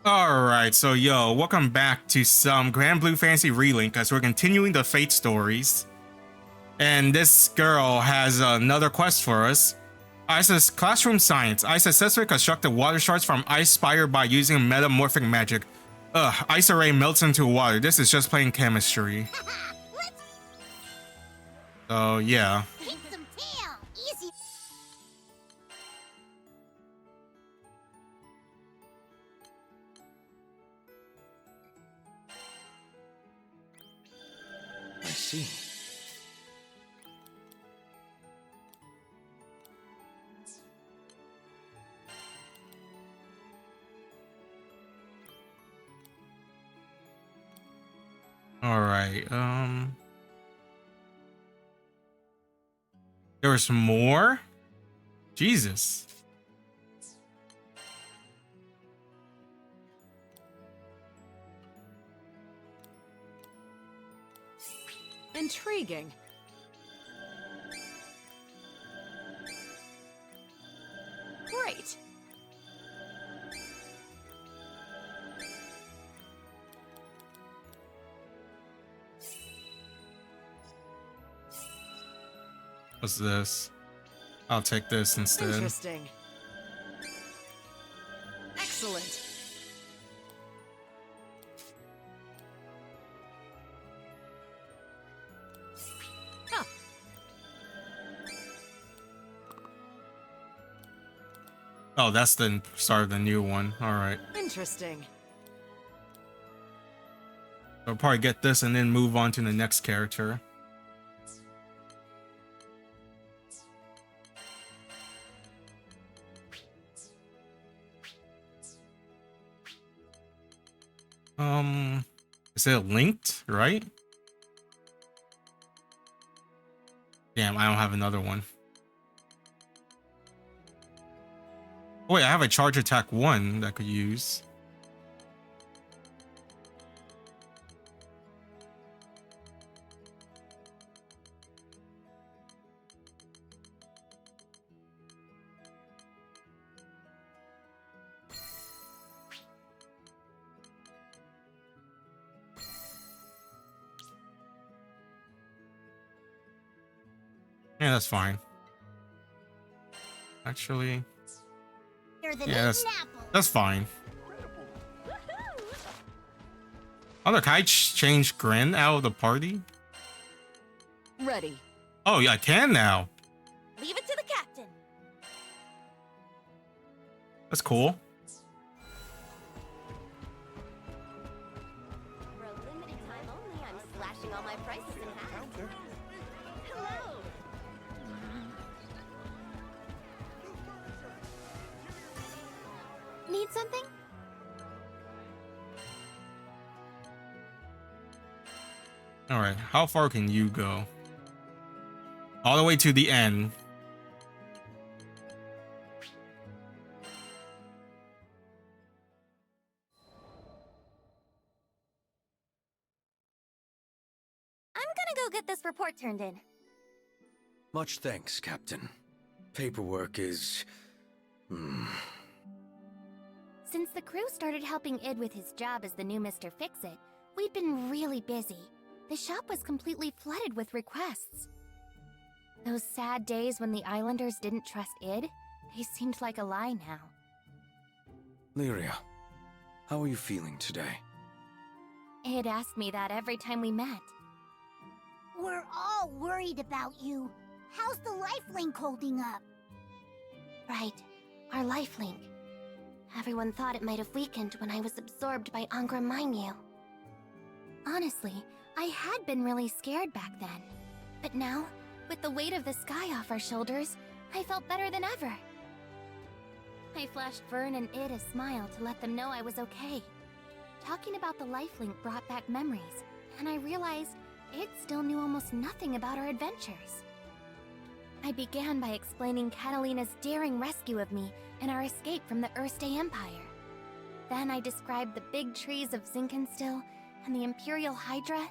Alright, so yo, welcome back to some Granblue Fantasy Relink as we're continuing the Fate stories. And this girl has another quest for us. Isa's classroom science. I successfully constructed water shards from ice spire by using metamorphic magic. Ice array melts into water. This is just plain chemistry. So yeah. Kick some tail. Easy. I see. Alright, there was more? Jesus. Intriguing. Great. What's this? I'll take this instead. Interesting. Excellent. Huh. Oh, that's the start of the new one. Alright. Interesting. I'll probably get this and then move on to the next character. Is it linked, right? Damn, I don't have another one. Oh, wait, I have a charge attack 1 that I could use. Yeah, that's fine. Actually, yeah, that's fine. Oh, look, can I change Gren out of the party? Ready. Oh, yeah, I can now. Leave it to the captain. That's cool. For a limited time only, I'm slashing all my prices in half. Hello. Need something? All right, how far can you go? All the way to the end. I'm gonna go get this report turned in. Much thanks, Captain. Paperwork is... Since the crew started helping Id with his job as the new Mr. Fix-It, we'd been really busy. The shop was completely flooded with requests. Those sad days when the islanders didn't trust Id, they seemed like a lie now. Lyria, how are you feeling today? Id asked me that every time we met. We're all worried about you. How's the lifelink holding up? Right, our lifelink. Everyone thought it might have weakened when I was absorbed by Angra Mainyu. Honestly, I had been really scared back then. But now, with the weight of the sky off our shoulders, I felt better than ever. I flashed Vyrn and Id a smile to let them know I was okay. Talking about the lifelink brought back memories, and I realized Id still knew almost nothing about our adventures. I began by explaining Katalina's daring rescue of me and our escape from the Erste Empire. Then I described the big trees of Zinkenstill and the Imperial Hydra,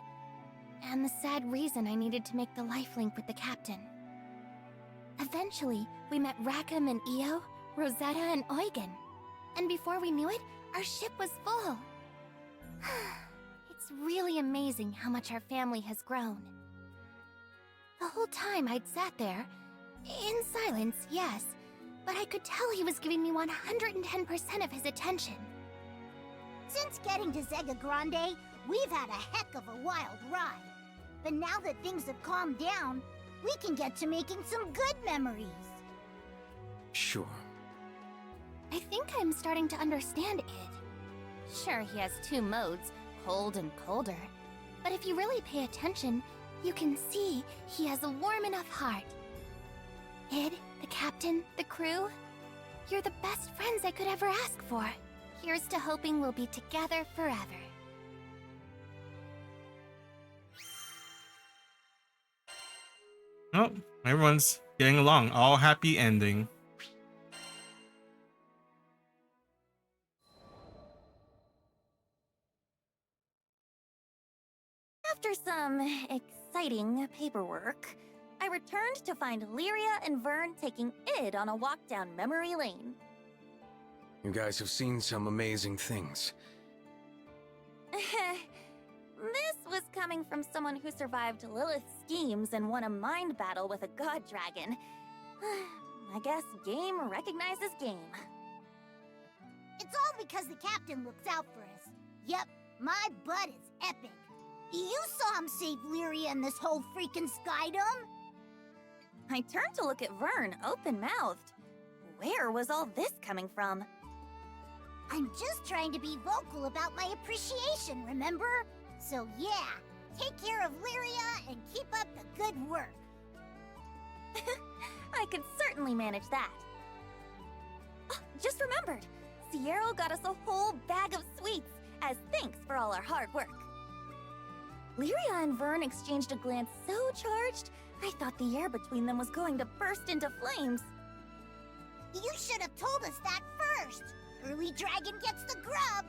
and the sad reason I needed to make the lifelink with the captain. Eventually, we met Rackam and Io, Rosetta and Eugen. And before we knew it, our ship was full. It's really amazing how much our family has grown. The whole time I'd sat there, in silence, yes, but I could tell he was giving me 110% of his attention. Since getting to Zega Grande, we've had a heck of a wild ride. But now that things have calmed down, we can get to making some good memories. Sure. I think I'm starting to understand Id. Sure, he has two modes, cold and colder. But if you really pay attention, you can see he has a warm enough heart. Id, the captain, the crew, you're the best friends I could ever ask for. Here's to hoping we'll be together forever. Oh, everyone's getting along. All happy ending. After some exciting paperwork, I returned to find Lyria and Vyrn taking Id on a walk down memory lane. You guys have seen some amazing things. This was coming from someone who survived Lilith's schemes and won a mind battle with a god dragon. I guess game recognizes game. It's all because the captain looks out for us. Yep, my butt is epic. You saw him save Lyria and this whole freaking skydom? I turned to look at Vyrn, open-mouthed. Where was all this coming from? I'm just trying to be vocal about my appreciation, remember? So yeah, take care of Lyria and keep up the good work. I could certainly manage that. Oh, just remembered, Sierra got us a whole bag of sweets as thanks for all our hard work. Lyria and Vyrn exchanged a glance so charged, I thought the air between them was going to burst into flames. You should have told us that first. Early dragon gets the grub.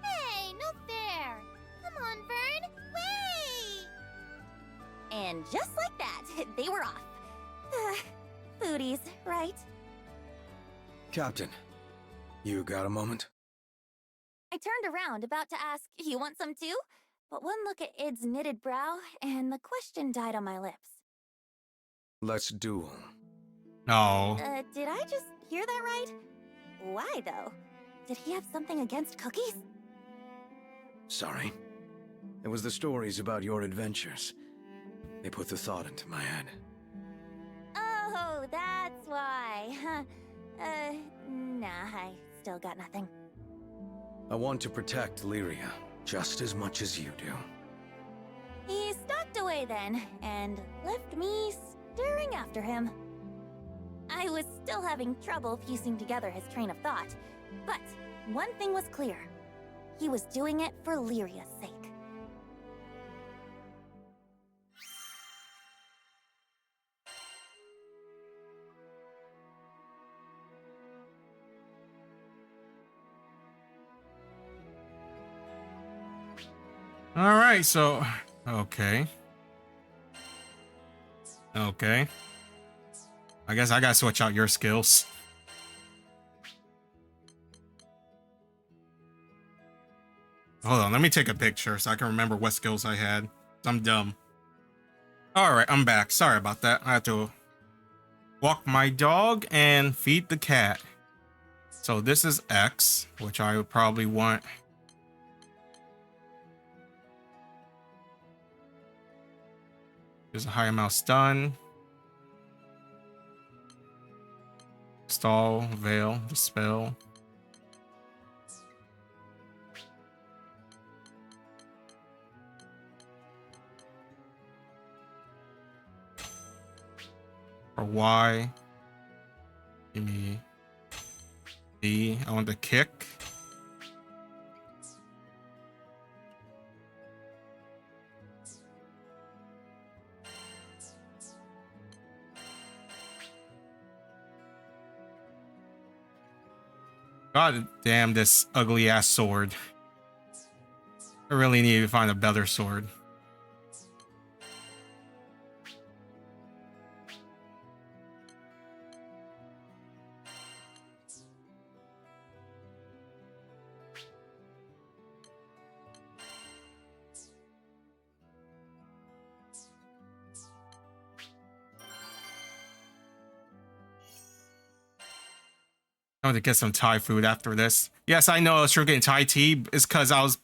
Hey, no fair! Come on, Vyrn, wait! And just like that, they were off. Foodies, right? Captain, you got a moment? I turned around, about to ask, you want some too? But one look at Id's knitted brow, and the question died on my lips. Let's duel. No. Did I just hear that right? Why, though? Did he have something against cookies? Sorry. It was the stories about your adventures. They put the thought into my head. Oh, that's why. Nah, I still got nothing. I want to protect Lyria just as much as you do. He stalked away then, and left me staring after him. I was still having trouble piecing together his train of thought, but one thing was clear. He was doing it for Lyria's sake. All right, so okay. Okay. I guess I gotta switch out your skills. Hold on, let me take a picture so I can remember what skills I had. I'm dumb. All right, I'm back. Sorry about that. I had to walk my dog and feed the cat. So this is X, which I would probably want. There's a high amount stun. Stall, veil, dispel. For Y. Give me D. I want the kick. God damn this ugly ass sword. I really need to find a better sword. I'm gonna get some Thai food after this. Yes, I know sure getting Thai tea is because I was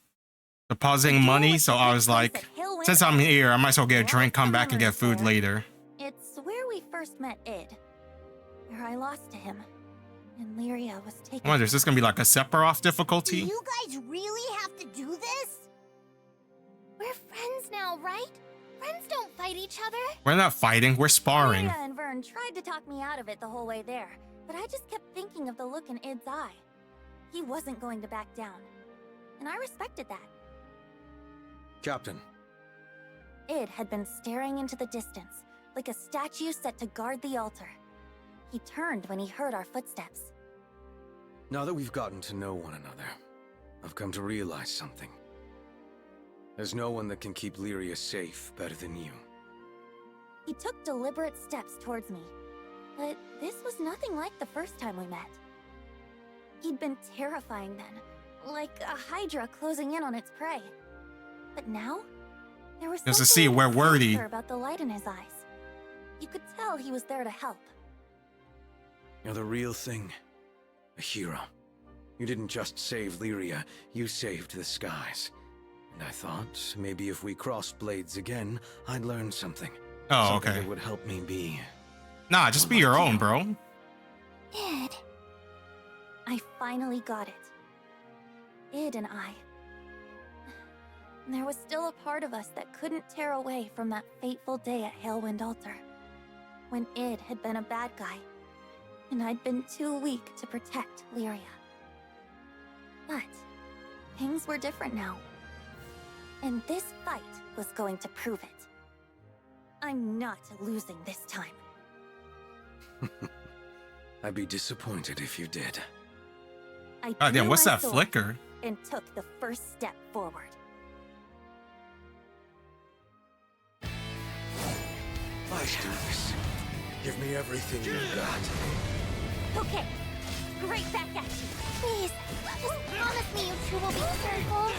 depositing money, so I was like, since I'm here, I might as well get a drink, come back and get food later. It's where we first met Id. Where I lost to him. And Lyria was taken. I wonder, is this gonna be like a Sephiroth Do difficulty? you guys really have to do this? We're friends now, right? Friends don't fight each other. We're not fighting, we're sparring. Lyria and Vyrn tried to talk me out of it the whole way there, but I just kept thinking of the look in Id's eye. He wasn't going to back down. And I respected that. Captain, Id had been staring into the distance, like a statue set to guard the altar. He turned when he heard our footsteps. now that we've gotten to know one another, I've come to realize something. There's no one that can keep Lyria safe better than you. He took deliberate steps towards me, but this was nothing like the first time we met. He'd been terrifying then, like a hydra closing in on its prey. But now, there was Just to something see we're worthy. sinister about the light in his eyes. You could tell he was there to help. You're the real thing. A hero. You didn't just save Lyria, you saved the skies. And I thought, maybe if we crossed blades again, I'd learn something. Oh, Something okay. that would help me be... Nah, just be your own, bro. Id. I finally got it. Id and I. There was still a part of us that couldn't tear away from that fateful day at Halewind Altar, when Id had been a bad guy, and I'd been too weak to protect Lyria. But things were different now, and this fight was going to prove it. I'm not losing this time. I'd be disappointed if you did. I God damn, drew what's my that sword flicker? and took the first step forward. Let's do this. Give me everything you've got. Okay, right back at you. Please, just promise me you two will be careful.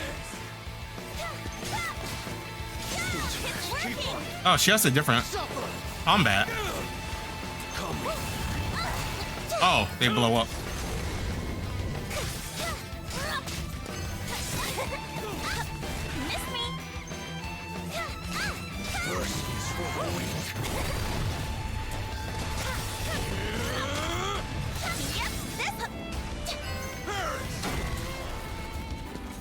It's working! Oh, she has a different combat. Oh, they blow up. Miss me! Mercy is for the weak. Yep, this...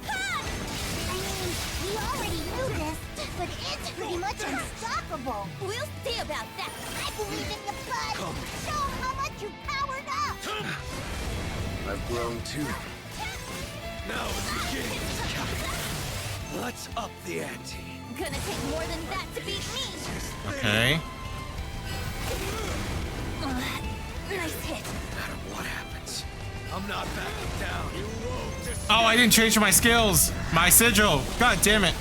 I mean, we already knew this, but it's pretty much unstoppable. We'll see about that. I believe in you, bud. Show 'em how much you powered up. I've grown too. Now it's beginning. Let's up the ante. Gonna take more than that to beat me. Okay. Nice hit. No matter what happens, I'm not backing down. You won't just... Oh, I didn't change my skills. My sigil. God damn it.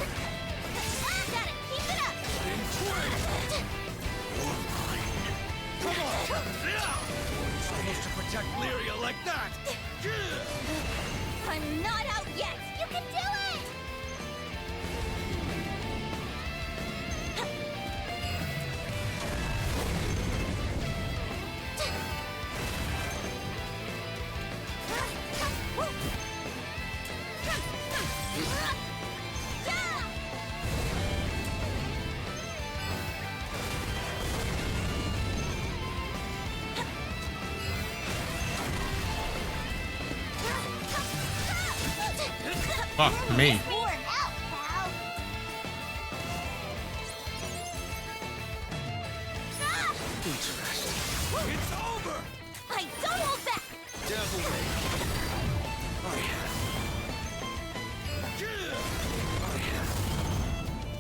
Got it. Keep it up. Supposed to protect Lyria like that. I'm not out yet. You can do it. Fuck me. Pour it out, pal. Interesting. It's over. I don't hold back. Devil may. I have. I have.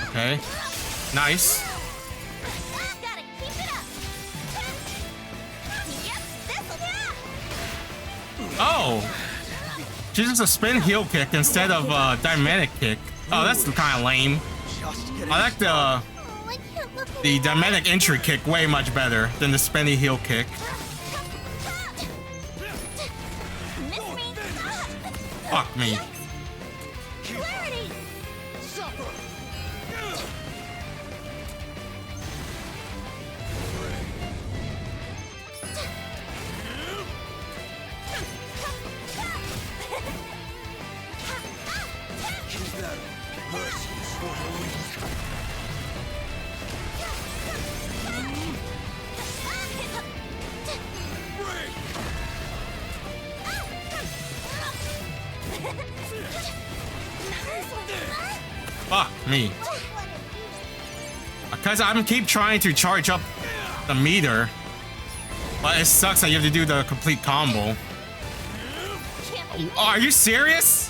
Okay. Nice. Gotta keep it up. Yep, this'll do. Oh. She used a spin heel kick instead of a dynamic kick. Oh, that's kind of lame. Just getting I like the Oh, I can't The dynamic entry kick way much better than the spinny heel kick. Miss me. Fuck me. Clarity. Fuck me. Because I'm keep trying to charge up the meter, but it sucks that you have to do the complete combo. Oh, are you serious?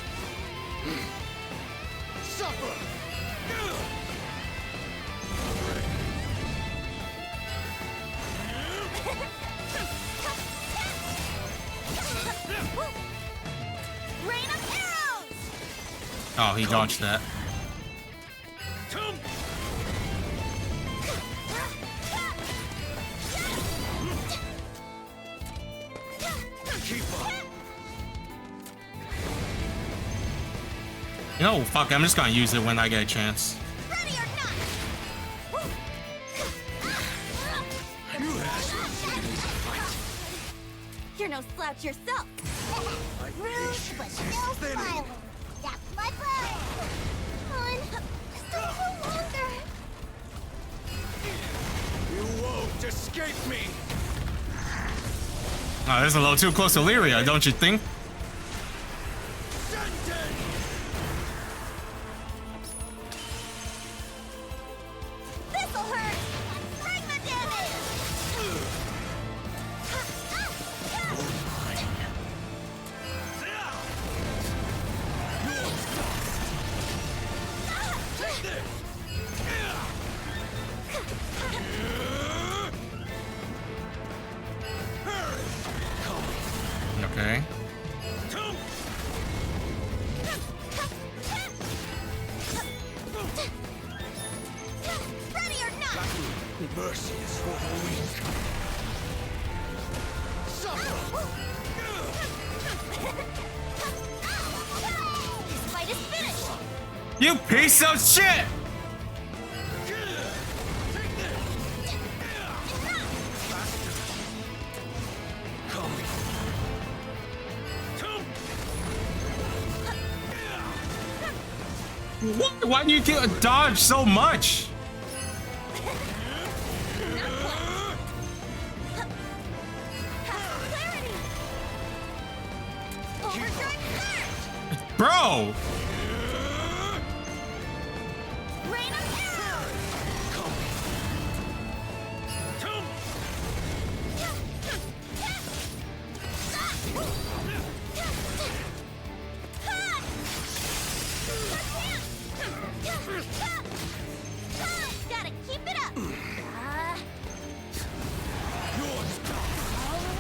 Rain of arrows. Oh, he dodged that. You know, fuck, I'm just gonna use it when I get a chance. Ready or not. You're no slouch yourself. Rude, but no smiling. That's my plan. Come on. Just a little longer. You won't escape me! Oh, this is a little too close to Lyria, don't you think? This'll hurt. Fragment damage. Okay. Ready or not. Mercy is for the weak. This fight is finished. You piece of shit! What? Why do you get dodge so much? Clarity. Overdrive surge. Bro! Rain of arrows. Gotta keep it up. All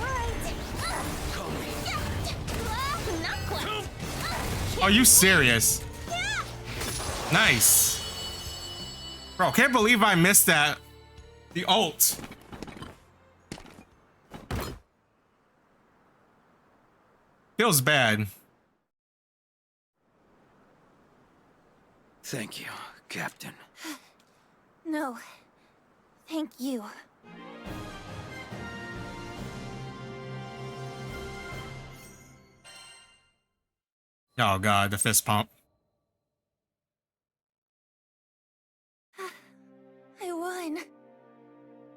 right. Not quite. Are you serious? Yeah. Nice. Bro, can't believe I missed that. The ult. Feels bad. Thank you, Captain. No. Thank you. Oh god, the fist pump. I won.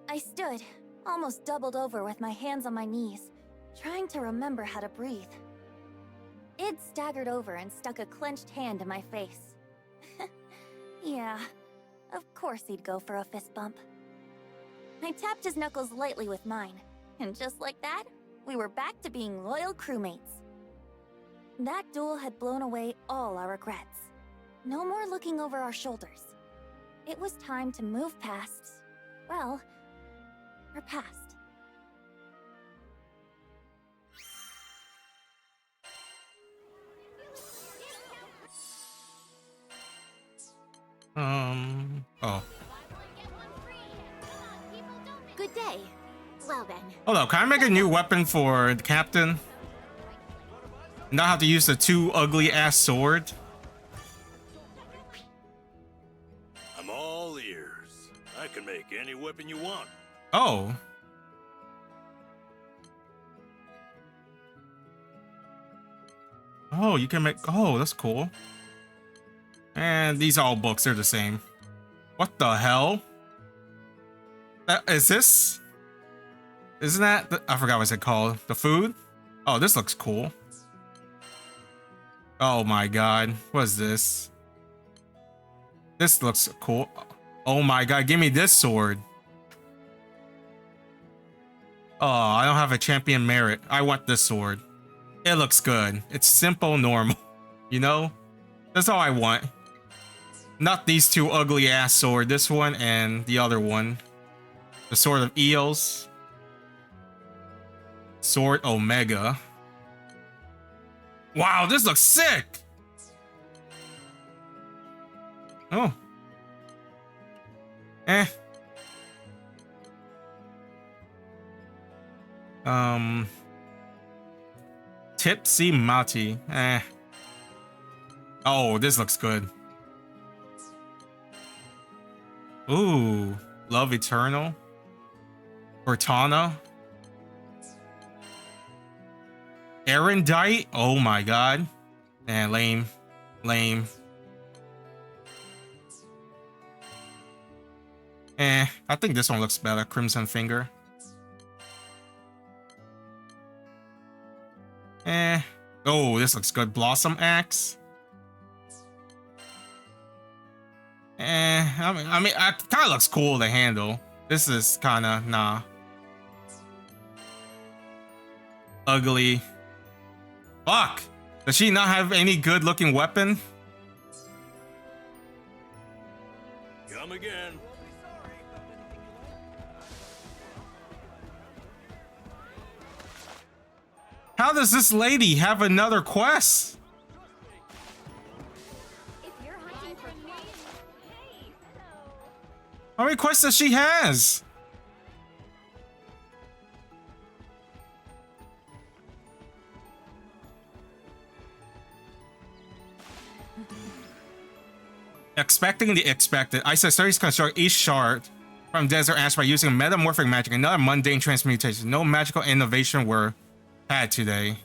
I stood, almost doubled over with my hands on my knees, trying to remember how to breathe. Id staggered over and stuck a clenched hand in my face. Yeah, of course he'd go for a fist bump. I tapped his knuckles lightly with mine, and just like that, we were back to being loyal crewmates. That duel had blown away all our regrets. No more looking over our shoulders. It was time to move past, well, our past. Oh. Well then. Hold up, can I make a new weapon for the captain? Not have to use the too ugly ass sword? I'm all ears. I can make any weapon you want. Oh. Oh, you can make... Oh, that's cool. And these are all books. They're the same. What the hell? Is this... Isn't that... I forgot what's it called. The food? Oh, this looks cool. Oh my god. What is this? This looks cool. Oh my god. Give me this sword. Oh, I don't have a champion merit. I want this sword. It looks good. It's simple, normal. You know? That's all I want. Not these two ugly ass sword. This one and the other one. The Sword of Eos. Sword Omega. Wow, this looks sick! Oh. Eh. Tipsy Mati. Eh. Oh, this looks good. Ooh. Love Eternal. Cortana. Erendite. Oh my god. Eh, lame. Lame. Eh, I think this one looks better. Crimson Finger. Eh. Oh, this looks good. Blossom Axe. Eh, I mean, it kind of looks cool to handle. This is kind of, nah. Ugly. Fuck! Does she not have any good looking weapon? Come again. How does this lady have another quest? If you're hunting for me, How many quests does she has? Expecting the expected. Isis studies construct each shard from desert ash by using metamorphic magic and another mundane transmutation. No magical innovation were had today.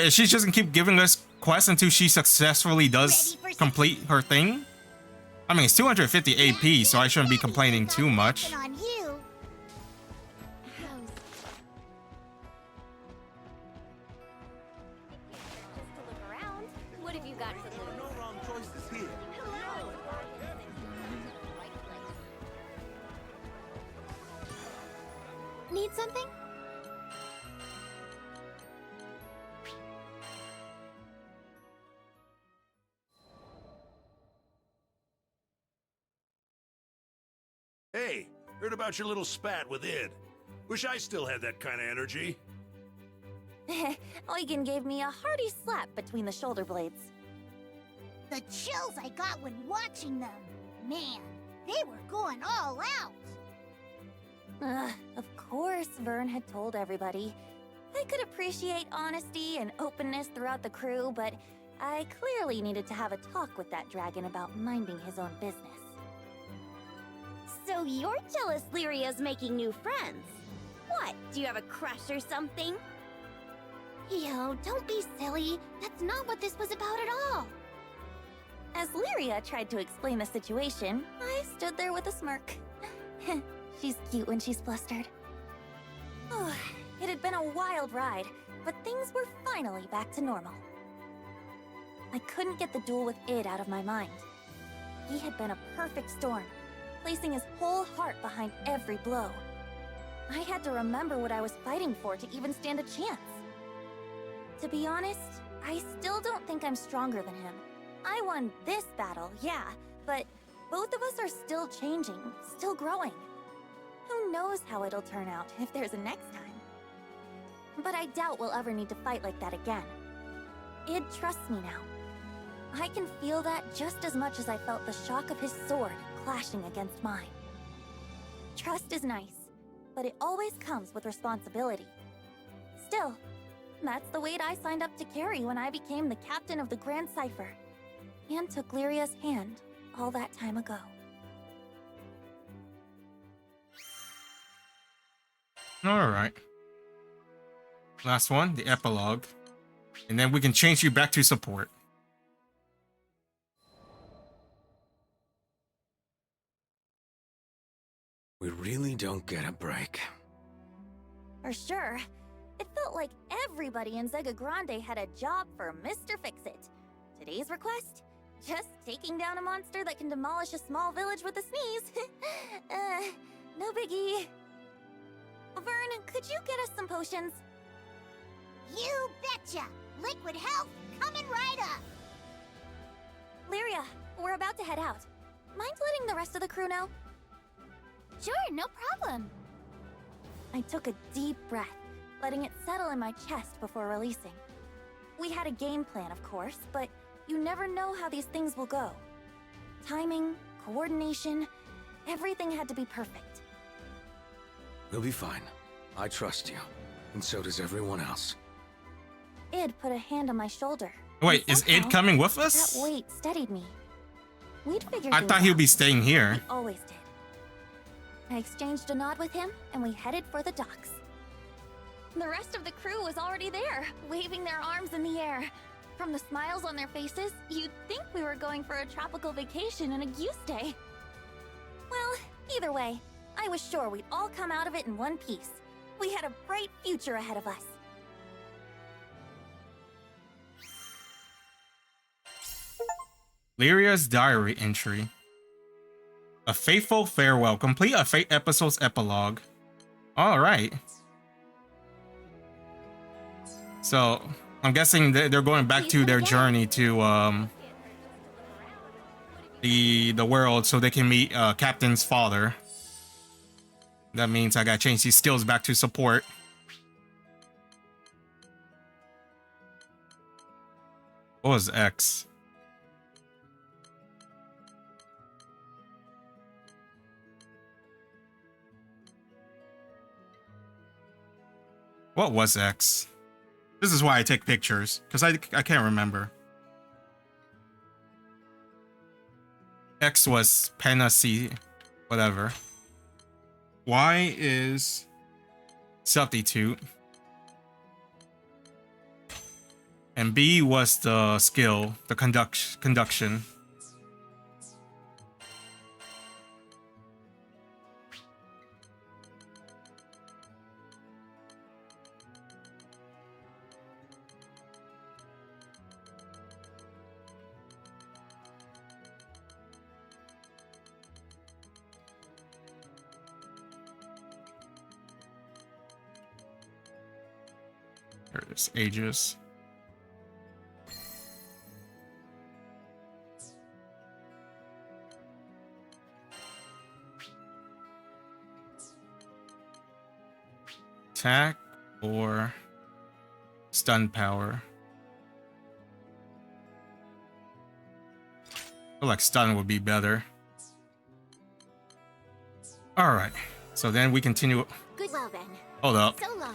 She's just gonna keep giving us quests until she successfully does complete her thing. I mean, it's 250 AP, so I shouldn't be complaining too much. On you. just to look around. What have you got to lose? No wrong choices here. Need something? Hey, heard about your little spat with Id. Wish I still had that kind of energy. Eugen gave me a hearty slap between the shoulder blades. The chills I got when watching them. Man, they were going all out. Of course, Vyrn had told everybody. I could appreciate honesty and openness throughout the crew, but I clearly needed to have a talk with that dragon about minding his own business. So you're jealous Lyria's making new friends? What, do you have a crush or something? Yo, don't be silly. That's not what this was about at all. As Lyria tried to explain the situation, I stood there with a smirk. She's cute when she's flustered. It had been a wild ride, but things were finally back to normal. I couldn't get the duel with Id out of my mind. He had been a perfect storm, placing his whole heart behind every blow. I had to remember what I was fighting for to even stand a chance. To be honest, I still don't think I'm stronger than him. I won this battle, yeah, but both of us are still changing, still growing. Who knows how it'll turn out if there's a next time. But I doubt we'll ever need to fight like that again. Id trusts me now. I can feel that just as much as I felt the shock of his sword clashing against mine. Trust is nice, but it always comes with responsibility. Still, that's the weight I signed up to carry when I became the captain of the Grand Cipher, and took Lyria's hand all that time ago. Alright. Last one, the epilogue. And then we can change you back to support. We really don't get a break. For sure. It felt like everybody in Zega Grande had a job for Mr. Fix-It. Today's request? Just taking down a monster that can demolish a small village with a sneeze. No biggie. Vyrn, could you get us some potions? You betcha! Liquid health coming right up! Lyria, we're about to head out. Mind letting the rest of the crew know? Sure, no problem. I took a deep breath, letting it settle in my chest before releasing. We had a game plan, of course, but you never know how these things will go. Timing, coordination, everything had to be perfect. We'll be fine. I trust you, and so does everyone else. Id put a hand on my shoulder. Wait, and is Id somehow, coming with us? That weight steadied me. We'd figured I things thought he would be out. staying here. We always did. I exchanged a nod with him, and we headed for the docks. The rest of the crew was already there, waving their arms in the air. From the smiles on their faces, you'd think we were going for a tropical vacation and a goose day. Well, either way, I was sure we'd all come out of it in one piece. We had a bright future ahead of us. Lyria's diary entry. A faithful farewell. Complete a Fate episode's epilogue. Alright. So, I'm guessing they're going back to their journey to the world so they can meet Captain's father. That means I gotta change these skills back to support. What was X? What was X? This is why I take pictures, because I can't remember. X was Panacea, whatever. Y is substitute. And B was the skill, the conduction. Here it is, ages. Attack or stun power. I feel like stun would be better. Alright, so then we continue. Good. Well then. Hold up. So long.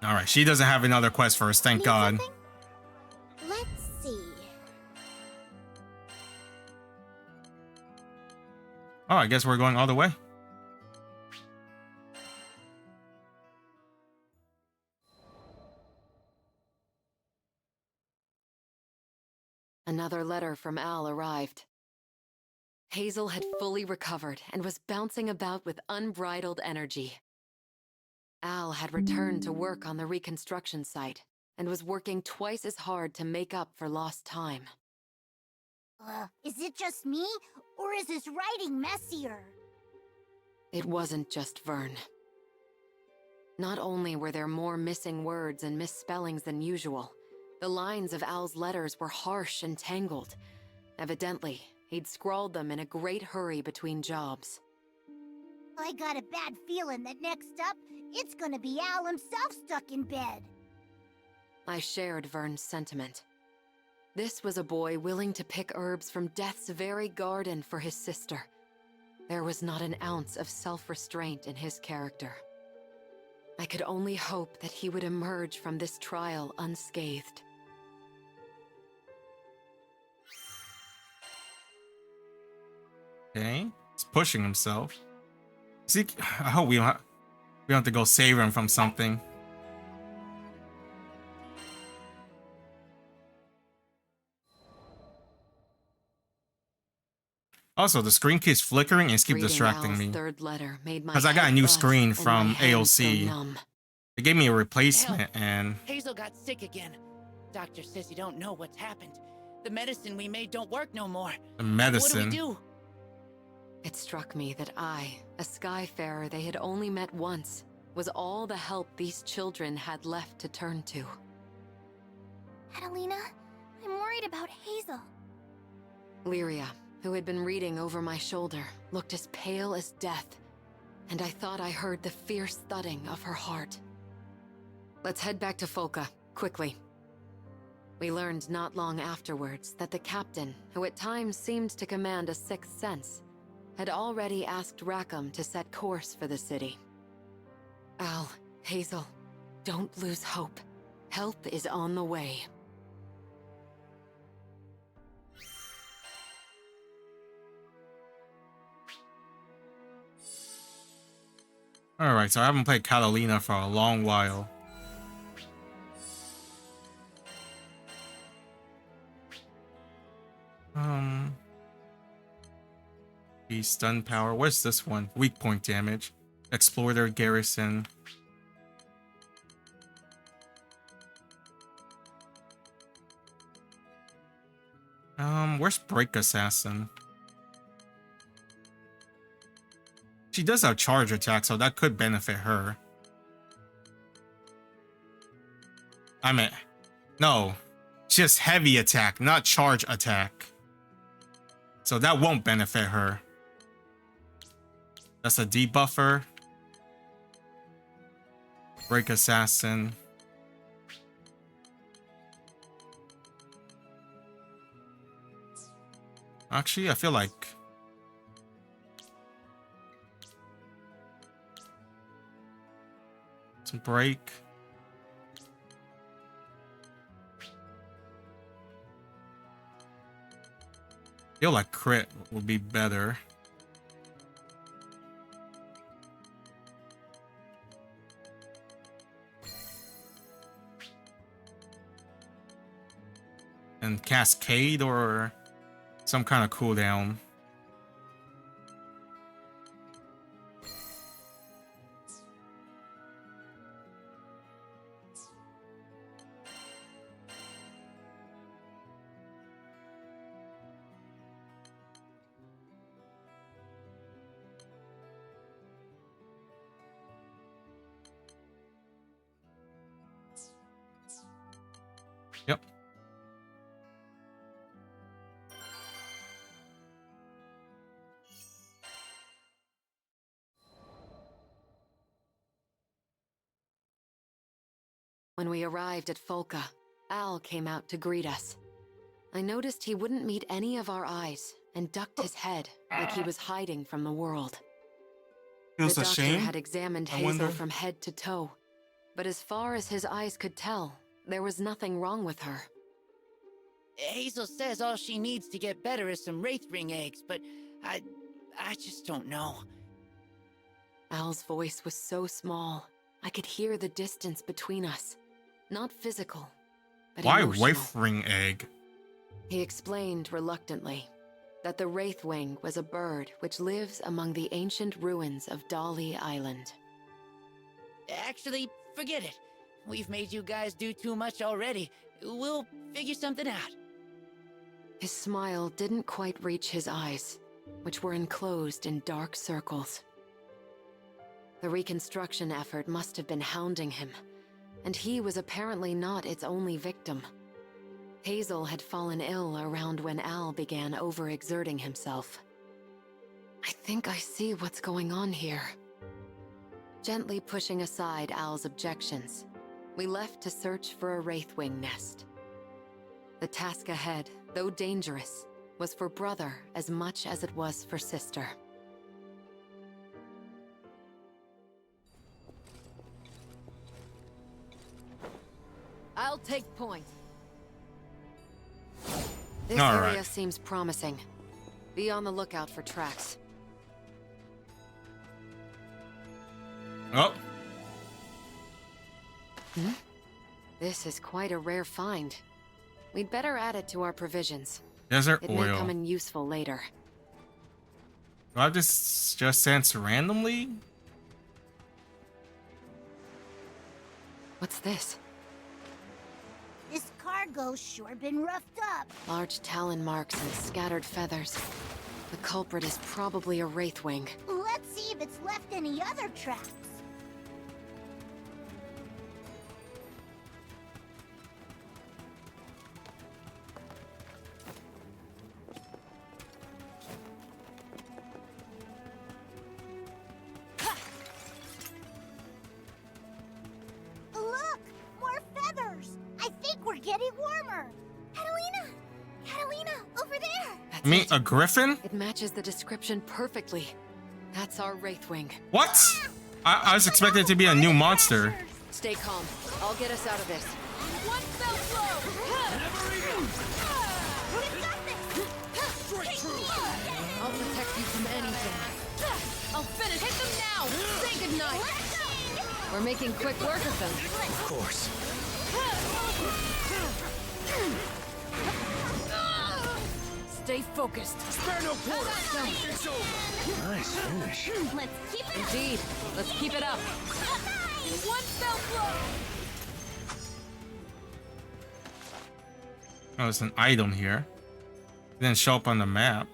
Alright, she doesn't have another quest for us, thank Need God. something? Let's see. Oh, I guess we're going all the way. Another letter from Al arrived. Hazel had fully recovered and was bouncing about with unbridled energy. Al had returned to work on the reconstruction site and was working twice as hard to make up for lost time. Is it just me, or is his writing messier? It wasn't just Vyrn. Not only were there more missing words and misspellings than usual, the lines of Al's letters were harsh and tangled. Evidently, he'd scrawled them in a great hurry between jobs. I got a bad feeling that next up, it's gonna be Al himself stuck in bed. I shared Vyrn's sentiment. This was a boy willing to pick herbs from death's very garden for his sister. there was not an ounce of self-restraint in his character. I could only hope that he would emerge from this trial unscathed. Okay, he's pushing himself. Is he, I hope we don't have to go save him from something. Also, the screen keeps flickering and keeps distracting me. Because I got a new screen from AOC. They gave me a replacement and... Hazel got sick again. Doctor says you don't know what's happened. The medicine we made don't work no more. The medicine? What do we do? It struck me that I, a skyfarer they had only met once, was all the help these children had left to turn to. Katalina, I'm worried about Hazel. Lyria, who had been reading over my shoulder, looked as pale as death, and I thought I heard the fierce thudding of her heart. Let's head back to Folka, quickly. We learned not long afterwards that the captain, who at times seemed to command a sixth sense, had already asked Rackam to set course for the city. Al, Hazel, don't lose hope. Help is on the way. Alright, so I haven't played Katalina for a long while. Stun power. What's this one? Weak point damage. Explore their garrison. Where's Break Assassin? She does have charge attack, so that could benefit her. I mean, no. Just heavy attack, not charge attack. So that won't benefit her. That's a debuffer. Break Assassin. Actually, I feel like... some break. I feel like crit would be better. And Cascade or some kind of cooldown. Yep. When we arrived at Folka, Al came out to greet us. I noticed he wouldn't meet any of our eyes and ducked his head like he was hiding from the world. Feels The a doctor shame. had examined I Hazel wonder. from head to toe, but as far as his eyes could tell, there was nothing wrong with her. Hazel says all she needs to get better is some Wraith Ring eggs, but I just don't know. Al's voice was so small, I could hear the distance between us. Not physical, but Why emotional. Wraith Ring egg? He explained reluctantly that the Wraithwing was a bird which lives among the ancient ruins of Dali Island. Actually, forget it. We've made you guys do too much already. We'll figure something out. His smile didn't quite reach his eyes, which were enclosed in dark circles. The reconstruction effort must have been hounding him, and he was apparently not its only victim. Hazel had fallen ill around when Al began overexerting himself. I think I see what's going on here. Gently pushing aside Al's objections, we left to search for a Wraithwing nest. The task ahead, though dangerous, was for brother as much as it was for sister. I'll take point. This All area right. seems promising. Be on the lookout for tracks. Oh, This is quite a rare find. We'd better add it to our provisions. desert It may come oil. in useful later. Do I have this just sense randomly? What's this? This cargo's sure been roughed up. Large talon marks and scattered feathers. The culprit is probably a wraithwing. Let's see if it's left any other tracks. Look! More feathers! I think we're getting warmer! Catalina! Catalina, over there! That's I mean, it. a griffin? It matches the description perfectly. That's our wraithwing. What? I was expecting it to be a new monster. Stay calm. I'll get us out of this. One fell blow! I'll protect you from anything. I'll finish. Hit them now! Say goodnight! We're making quick work of them. Of course. Stay focused. Spare no quarter. It's over. Nice finish. Let's keep it up! Indeed. Let's keep it up. One fell blow! Oh, there's an item here. It didn't show up on the map.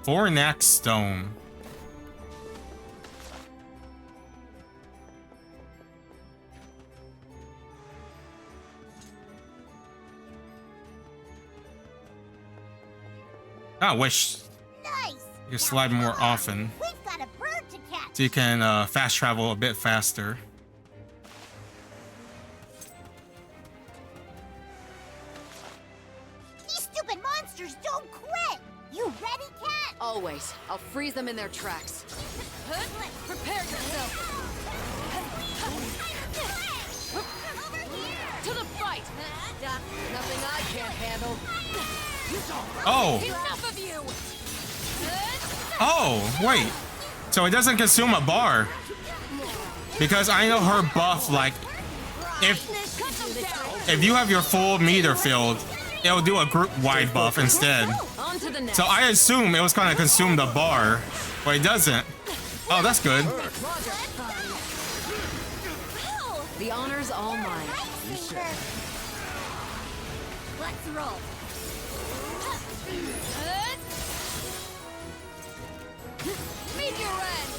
Fornax stone. I wish Nice! you could slide more often We've got a bird to catch! so you can fast travel a bit faster. These stupid monsters don't quit! You ready, cat? Always. I'll freeze them in their tracks. Prepare yourself! To the fight! Nothing I can't handle. Oh! Enough of you! Oh, wait. So it doesn't consume a bar. Because I know her buff, like, if you have your full meter filled, it'll do a group-wide buff instead. On to the next. So I assume it was gonna consume the bar, but it doesn't. Oh, that's good. The honor's all mine. Let's roll! Meet your end!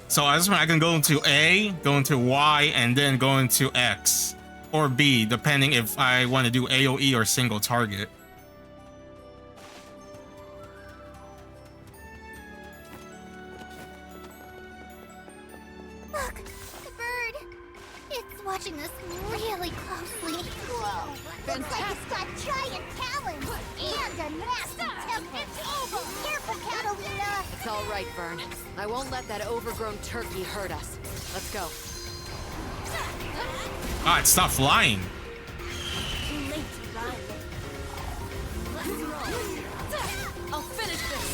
So I can go into A, go into Y, and then go into X. Or B, depending if I want to do AoE or single target. Look! The bird! It's watching us really closely. Whoa! Looks like it's got giant talons and a nasty temper. It's over! Careful, Katalina! It's all right, Vyrn. I won't let that overgrown turkey hurt us. Let's go. Ah, it stopped flying. I'll finish this!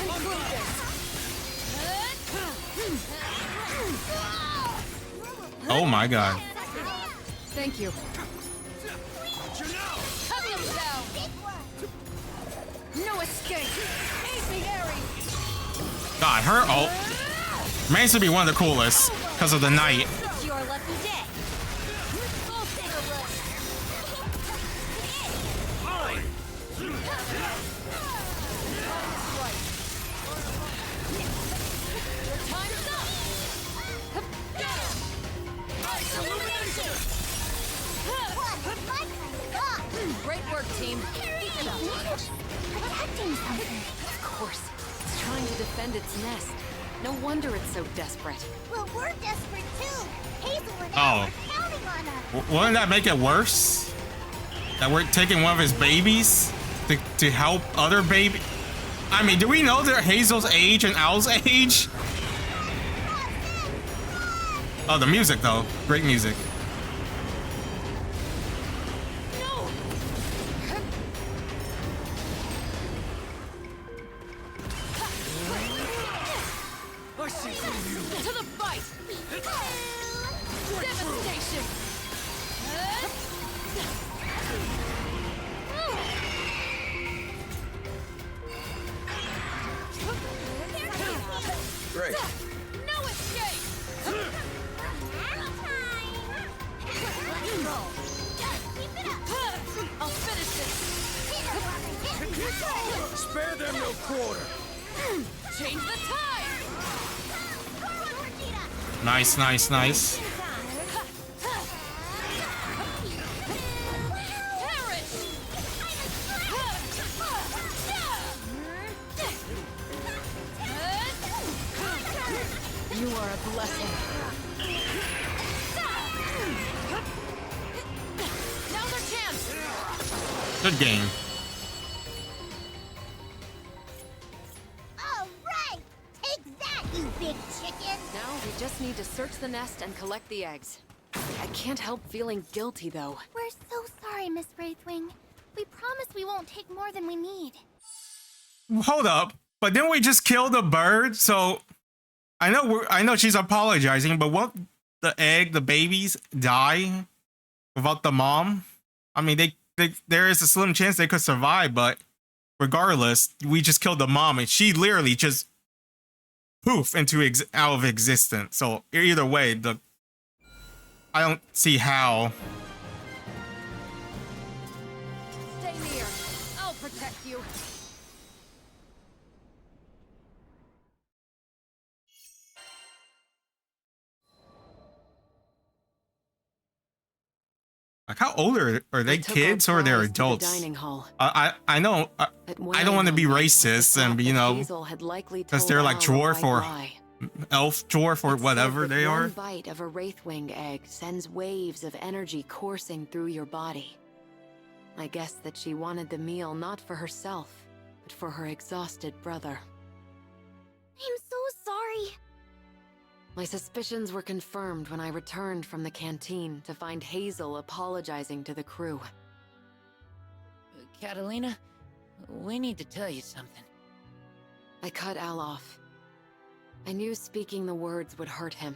Conclude this! Oh my god. Thank you. Cut him down! No escape! Easy, Harry! God, her ult remains to be one of the coolest because of the night. It's your lucky day. I'll take a rest! Your time's up! Great work, team. Protecting something. Of course. It's trying to defend its nest. No wonder it's so desperate. Well, we're desperate too. Hazel and Oh. Al are counting on us. Wouldn't that make it worse? That we're taking one of his babies to help other baby. I mean, do we know that Hazel's age and Owl's age? Oh, the music though. Great music. I see through you. To the fight. Devastation. Great. No escape. I'll finish this. Spare them no quarter. Change the tide. Nice, nice, nice. You are a blessing. Now's our chance. Good game. All right, take that, you big chicken. Now we just need to search the nest and collect the eggs. I can't help feeling guilty though. We're so sorry, Miss Wraithwing. We promise we won't take more than we need. Hold up. But didn't we just kill the bird? So I know she's apologizing, but won't the babies die without the mom? I mean, there is a slim chance they could survive, but regardless, we just killed the mom and she literally just poof into out of existence. So either way, I don't see how. Stay near. I'll protect you. Like, how old are they? Took Kids our or they're prize to the adults? dining hall. I know. I don't want to be racist and because they're like dwarf or elf dwarf or whatever they are. One bite of a wraithwing egg sends waves of energy coursing through your body. I guess that she wanted the meal not for herself, but for her exhausted brother. I'm so sorry. My suspicions were confirmed when I returned from the canteen to find Hazel apologizing to the crew. Katalina, we need to tell you something. I cut Al off. I knew speaking the words would hurt him.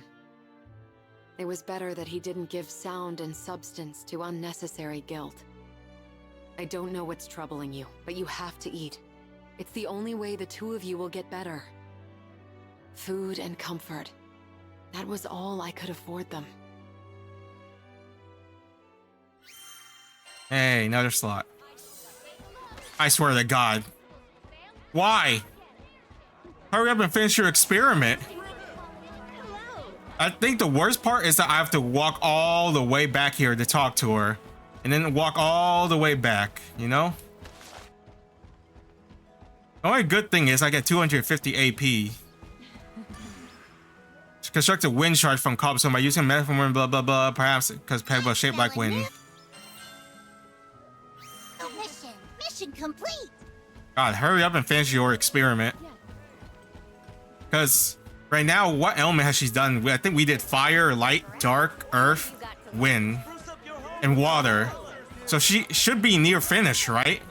It was better that he didn't give sound and substance to unnecessary guilt. I don't know what's troubling you, but you have to eat. It's the only way the two of you will get better. Food and comfort. That was all I could afford them. Hey, another slot. I swear to God. Why? Hurry up and finish your experiment. I think the worst part is that I have to walk all the way back here to talk to her. And then walk all the way back, you know? The only good thing is I get 250 AP. Construct a wind charge from cobblestone by using metaphor blah blah blah, perhaps because peg was shaped like wind. Mission complete. God, hurry up and finish your experiment. Because right now, what element has she done? I think we did fire, light, dark, earth, wind, and water. So she should be near finish, right?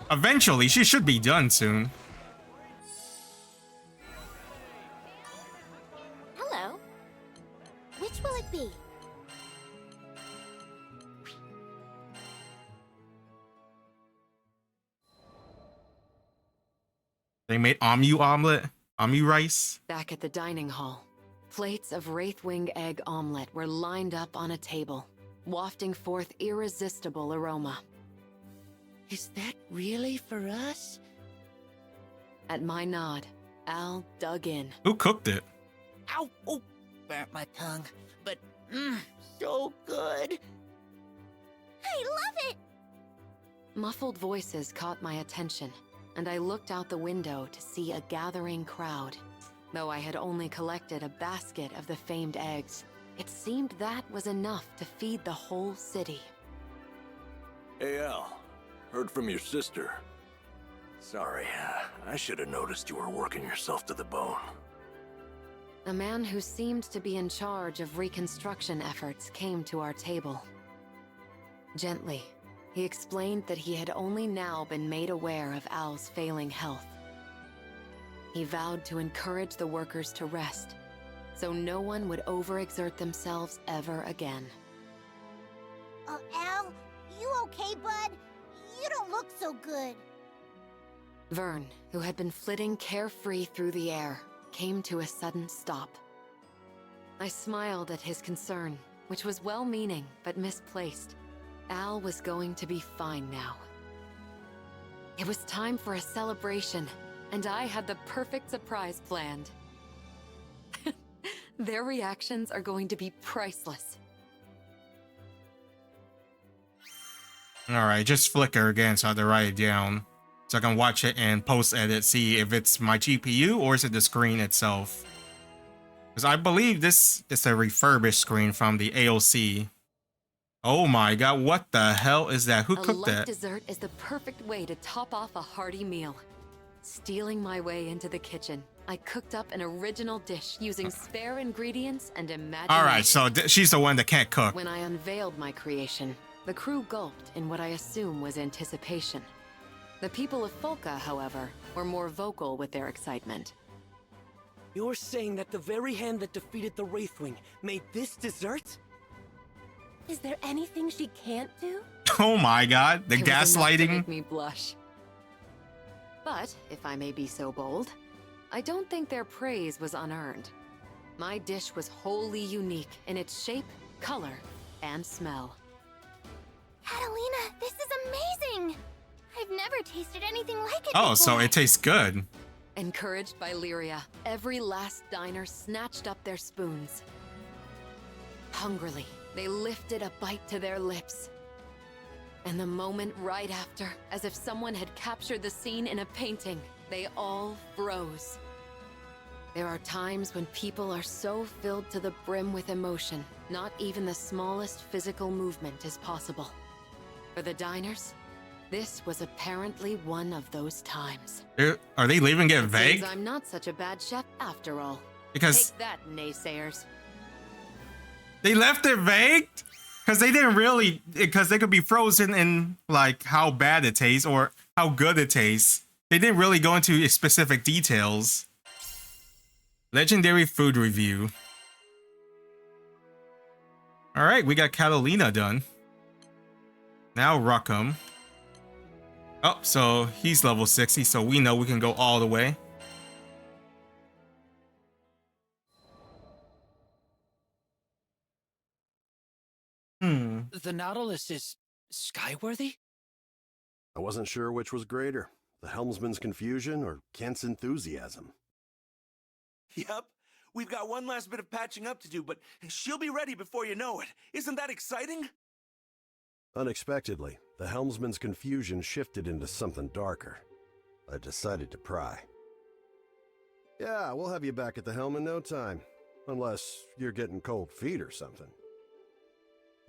Eventually, she should be done soon. Hello. Which will it be? They made Amu omelet, Amu rice. Back at the dining hall, plates of wraithwing egg omelet were lined up on a table, wafting forth irresistible aroma. Is that really for us? At my nod, Al dug in. Who cooked it? Ow! Oh, burnt my tongue. But, so good. I love it! Muffled voices caught my attention, and I looked out the window to see a gathering crowd. Though I had only collected a basket of the famed eggs, it seemed that was enough to feed the whole city. Hey, Al. Heard from your sister. Sorry, I should have noticed you were working yourself to the bone. A man who seemed to be in charge of reconstruction efforts came to our table. Gently, he explained that he had only now been made aware of Al's failing health. He vowed to encourage the workers to rest, so no one would overexert themselves ever again. Al, you okay, bud? You don't look so good. Vyrn, who had been flitting carefree through the air, came to a sudden stop. I smiled at his concern, which was well-meaning but misplaced. Al was going to be fine now. It was time for a celebration, and I had the perfect surprise planned. Their reactions are going to be priceless. Alright, just flicker again so I have to write it down. So I can watch it and post-edit, see if it's my GPU or is it the screen itself. Because I believe this is a refurbished screen from the AOC. Oh my god, what the hell is that? Who cooked that? A light dessert is the perfect way to top off a hearty meal. Stealing my way into the kitchen, I cooked up an original dish using spare ingredients and imagination. Alright, so she's the one that can't cook. When I unveiled my creation, the crew gulped in what I assume was anticipation. The people of Folka, however, were more vocal with their excitement. You're saying that the very hand that defeated the Wraithwing made this dessert? Is there anything she can't do? Oh my god, the It was enough to gaslighting. make me blush. But, if I may be so bold, I don't think their praise was unearned. My dish was wholly unique in its shape, color, and smell. Katalina, this is amazing! I've never tasted anything like it Oh, before. so it tastes good. Encouraged by Lyria, every last diner snatched up their spoons. Hungrily, they lifted a bite to their lips. And the moment right after, as if someone had captured the scene in a painting, they all froze. There are times when people are so filled to the brim with emotion, not even the smallest physical movement is possible. For the diners, this was apparently one of those times. Are they leaving it vague? Seems I'm not such a bad chef after all. Because Take that, naysayers. they left it vague? Because they didn't really, because they could be frozen in like how bad it tastes or how good it tastes. They didn't really go into specific details. Legendary food review. All right, we got Katalina done. Now Rackam. Oh, so he's level 60, so we know we can go all the way. The Nautilus is skyworthy? I wasn't sure which was greater, the helmsman's confusion or Kent's enthusiasm. Yep, we've got one last bit of patching up to do, but she'll be ready before you know it. Isn't that exciting? Unexpectedly, the helmsman's confusion shifted into something darker. I decided to pry. Yeah, we'll have you back at the helm in no time. Unless you're getting cold feet or something.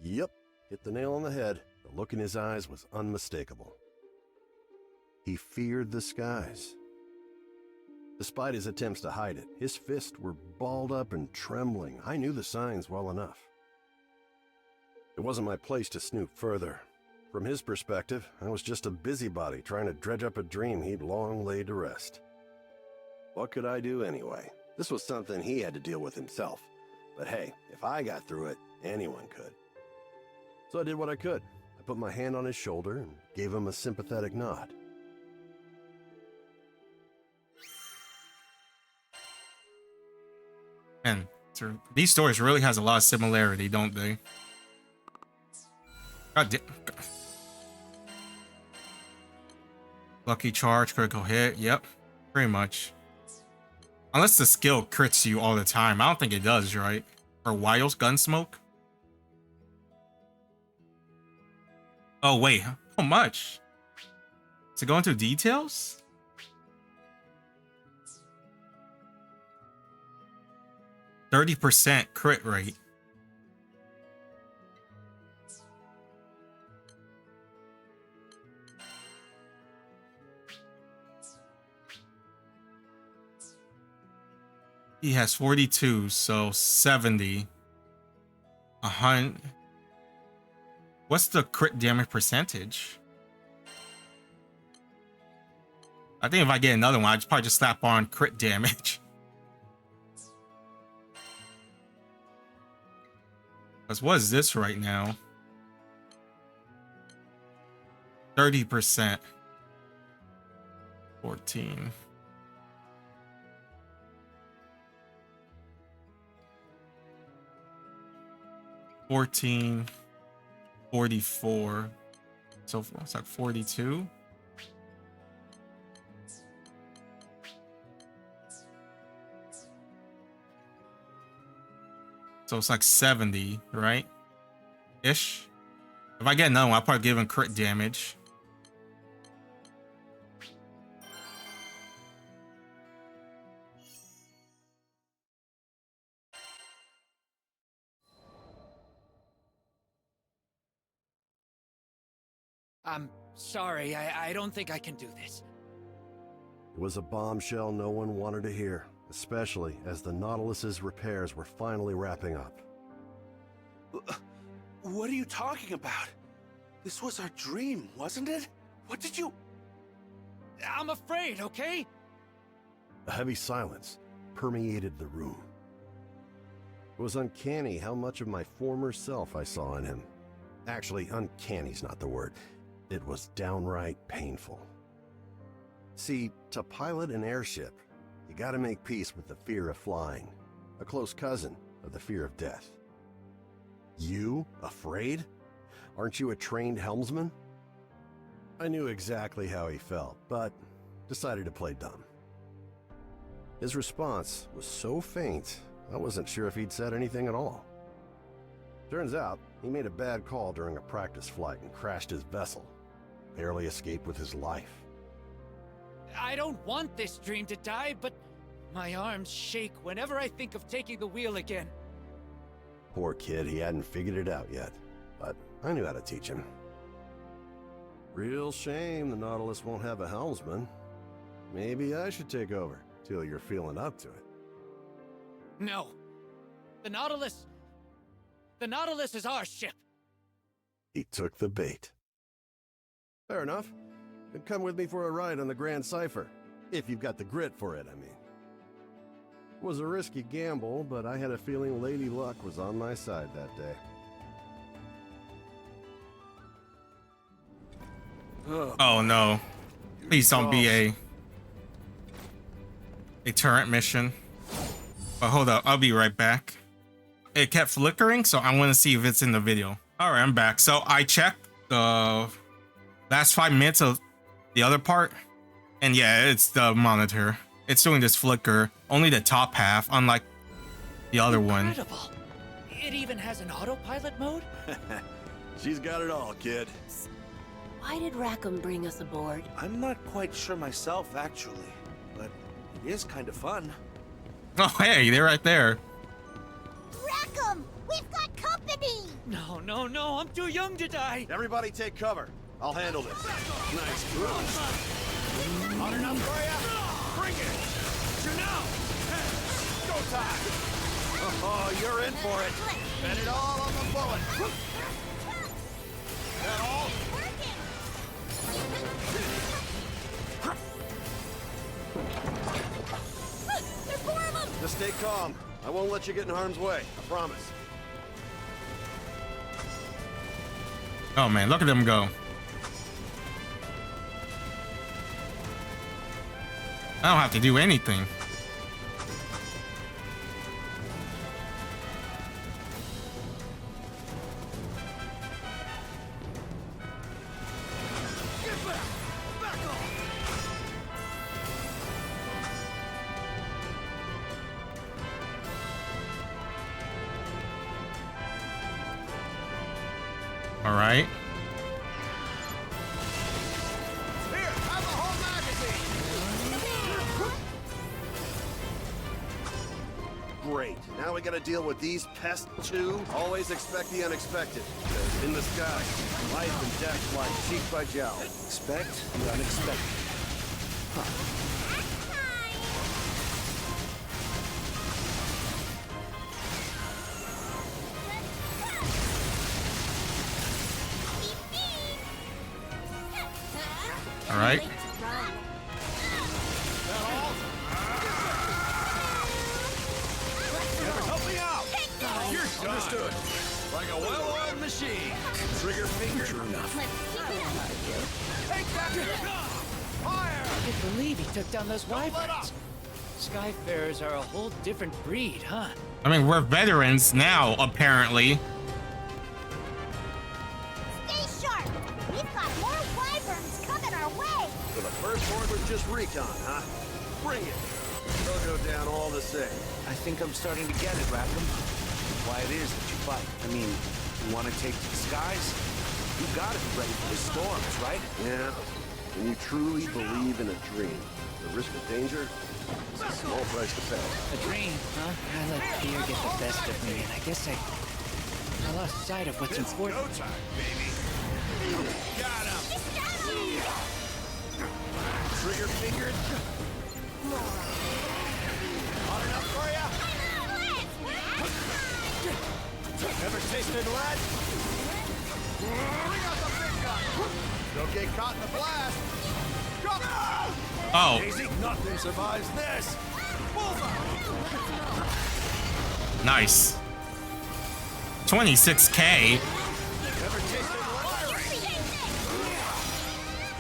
Yep, hit the nail on the head. The look in his eyes was unmistakable. He feared the skies. Despite his attempts to hide it, his fists were balled up and trembling. I knew the signs well enough. It wasn't my place to snoop further. From his perspective, I was just a busybody trying to dredge up a dream he'd long laid to rest. What could I do anyway? This was something he had to deal with himself. But hey, if I got through it, anyone could. So I did what I could. I put my hand on his shoulder and gave him a sympathetic nod. And so these stories really has a lot of similarity, don't they? God damn. Lucky charge, critical hit. Yep, pretty much. Unless the skill crits you all the time. I don't think it does, right? Or wild gunsmoke? Oh, wait. How much? Does it go into details? 30% crit rate. He has 42, so 70. 100. What's the crit damage percentage? I think if I get another one, I'd probably just slap on crit damage. Because what is this right now? 30%. 14. $14, 44. So it's like 42. So it's like 70, right? Ish. If I get another one, I'll probably give him crit damage. I'm sorry, I don't think I can do this. It was a bombshell no one wanted to hear, especially as the Nautilus's repairs were finally wrapping up. What are you talking about? This was our dream, wasn't it? What did you... I'm afraid, okay? A heavy silence permeated the room. It was uncanny how much of my former self I saw in him. Actually, uncanny's not the word. It was downright painful. See, to pilot an airship, you gotta make peace with the fear of flying, a close cousin of the fear of death. You, afraid? Aren't you a trained helmsman? I knew exactly how he felt, but decided to play dumb. His response was so faint, I wasn't sure if he'd said anything at all. Turns out, he made a bad call during a practice flight and crashed his vessel. Barely escaped with his life. I don't want this dream to die, but my arms shake whenever I think of taking the wheel again. Poor kid, he hadn't figured it out yet, but I knew how to teach him. Real shame the Nautilus won't have a helmsman. Maybe I should take over, till you're feeling up to it. No. The Nautilus is our ship. He took the bait. Fair enough. Then come with me for a ride on the Grand Cipher. If you've got the grit for it, I mean. It was a risky gamble, but I had a feeling Lady Luck was on my side that day. Oh no. Please don't be a turret mission. But hold up, I'll be right back. It kept flickering, so I want to see if it's in the video. All right, I'm back. So I checked the last 5 minutes of the other part, and yeah, it's the monitor. It's doing this flicker, only the top half, unlike the other one. Incredible. It even has an autopilot mode? She's got it all, kid. Why did Rackam bring us aboard? I'm not quite sure myself, actually, but it is kind of fun. Oh, hey, they're right there. Rackam! We've got company! No, I'm too young to die. Everybody take cover. I'll handle this. Nice cruise. Hot enough for ya? Bring it! You know! Go time! Oh, you're in for it. Bet it all on the bullet. That all? There's 4 of them! Just stay calm. I won't let you get in harm's way. I promise. Oh man, look at them go. I don't have to do anything. All right. Here, have a whole magazine. Great. Now we gotta deal with these pests too? Always expect the unexpected. 'Cause in the sky, life and death fly cheek by jowl. Expect the unexpected. Huh. All right. Help me out! You're understood. Like a well-oiled machine. Trigger finger. True enough. Take that! Fire! I can't believe he took down those wyverns. Skyfarers are a whole different breed, huh? I mean, we're veterans now, apparently. Stay sharp! We've got more wyverns coming our way! So the first horde was just recon, huh? Bring it! They'll go down all the same. I think I'm starting to get it, Rackam. Why it is that you fight. I mean, you want to take to the skies? You gotta be ready for the storms, right? Yeah. When you truly believe in a dream, the risk of danger is a small price to pay. A dream, huh? I let fear get the best of me, and I guess I lost sight of what's important. Go time, baby. Got him. Trigger fingered. Hot enough for ya? Ever tasted lead? Bring out the big gun. Don't get caught in the blast. Drop it. Oh. Daisy, nothing survives this. Bullseye. Nice. 26K. Ever tasted lead?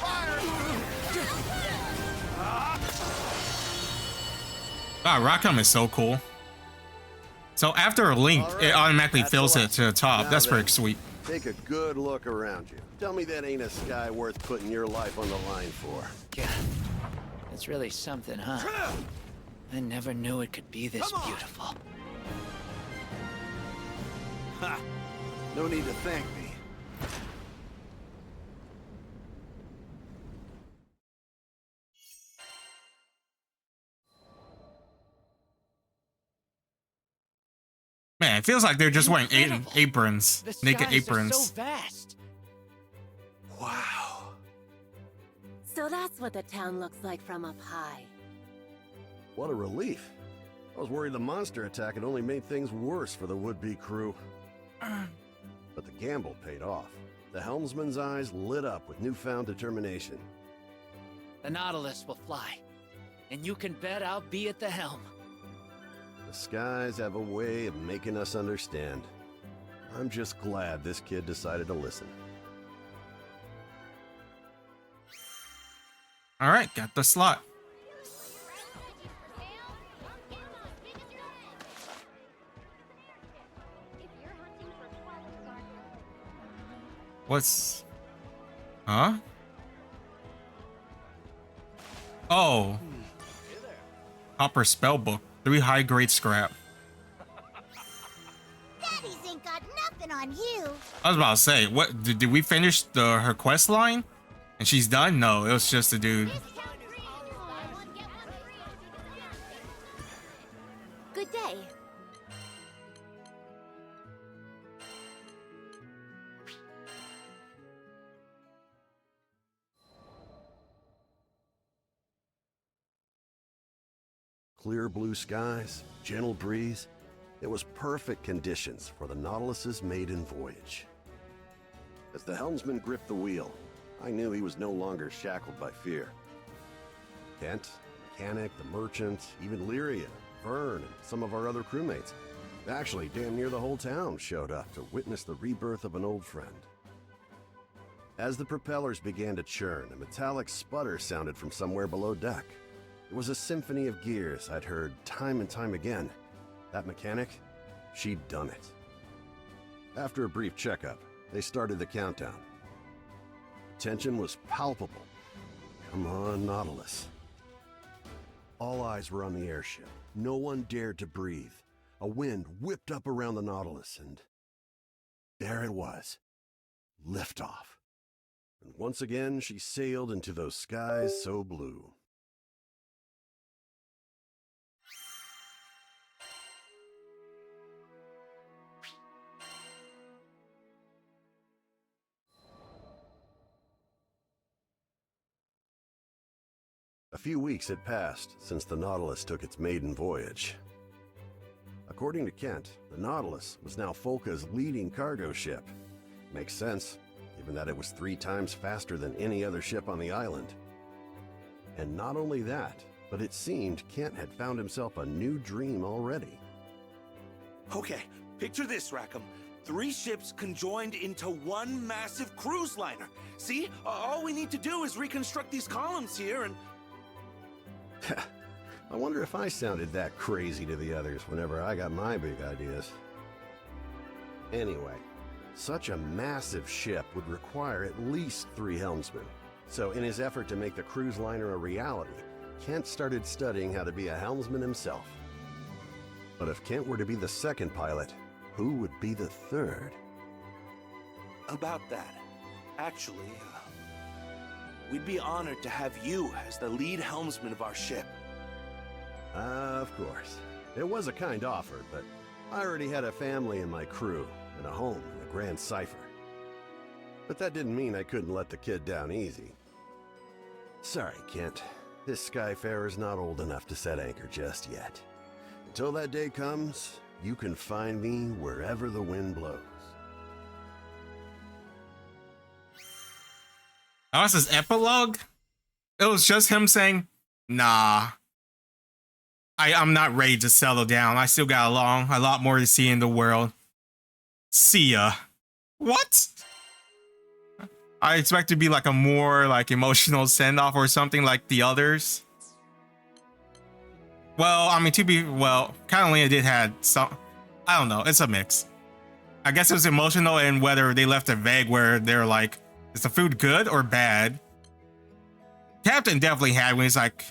Fire. Wow, Rackam is so cool. So after a link, it automatically fills it to the top. Now That's then, pretty sweet. Take a good look around you. Tell me that ain't a sky worth putting your life on the line for. Yeah, it's really something, huh? I never knew it could be this beautiful. Ha! No need to thank me. Man, it feels like they're just wearing aprons, The naked skies aprons. are so vast. Wow. So that's what the town looks like from up high. What a relief. I was worried the monster attack had only made things worse for the would-be crew. But the gamble paid off. The helmsman's eyes lit up with newfound determination. The Nautilus will fly, and you can bet I'll be at the helm. The skies have a way of making us understand. I'm just glad this kid decided to listen. All right, got the slot. What's... Huh? Oh. Copper spellbook. 3 high-grade scrap. Daddies ain't got nothing on you! I was about to say, what did we finish her quest line? And she's done? No, it was just a dude. Good day. Clear blue skies, gentle breeze. It was perfect conditions for the Nautilus's maiden voyage. As the helmsman gripped the wheel, I knew he was no longer shackled by fear. Kent, mechanic, the merchant, even Lyria, Vyrn, and some of our other crewmates. Actually, damn near the whole town showed up to witness the rebirth of an old friend. As the propellers began to churn, a metallic sputter sounded from somewhere below deck. It was a symphony of gears I'd heard time and time again. That mechanic, she'd done it. After a brief checkup, they started the countdown. Tension was palpable. Come on, Nautilus. All eyes were on the airship. No one dared to breathe. A wind whipped up around the Nautilus, and there it was. Liftoff. And once again, she sailed into those skies so blue. A few weeks had passed since the Nautilus took its maiden voyage. According to Kent, the Nautilus was now Folka's leading cargo ship. Makes sense, given that it was 3 times faster than any other ship on the island. And not only that, but it seemed Kent had found himself a new dream already. Okay, picture this, Rackam. 3 ships conjoined into one massive cruise liner. See? All we need to do is reconstruct these columns here and... I wonder if I sounded that crazy to the others whenever I got my big ideas. Anyway, such a massive ship would require at least 3 helmsmen. So in his effort to make the cruise liner a reality, Kent started studying how to be a helmsman himself. But if Kent were to be the second pilot, who would be the third? About that, actually, we'd be honored to have you as the lead helmsman of our ship. Of course. It was a kind offer, but I already had a family in my crew and a home in the Grand Cipher. But that didn't mean I couldn't let the kid down easy. Sorry, Kent. This Skyfarer's not old enough to set anchor just yet. Until that day comes, you can find me wherever the wind blows. That was his epilogue? It was just him saying, nah. I'm not ready to settle down. I still got a lot more to see in the world. See ya. What? I expect to be like a more like emotional send-off or something like the others. Well, I mean, Katalina did had some, I don't know, it's a mix. I guess it was emotional and whether they left it vague where they're like, is the food good or bad? Captain definitely had when he's like,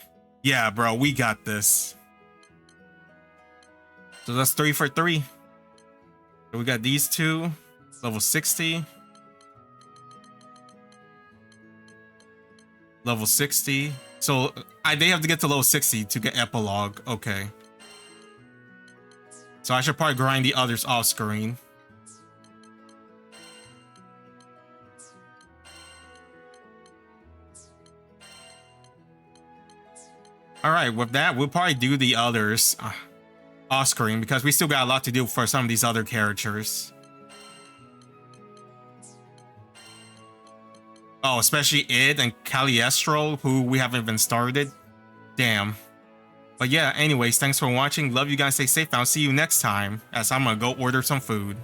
yeah, bro, we got this. So that's 3 for 3. So we got these 2, level 60. Level 60. So they have to get to level 60 to get epilogue. Okay. So I should probably grind the others off screen. All right, with that, we'll probably do the others off screen because we still got a lot to do for some of these other characters. Oh, especially Id and Caliestro, who we haven't even started. Damn. But yeah, anyways, thanks for watching. Love you guys. Stay safe. I'll see you next time as I'm gonna go order some food.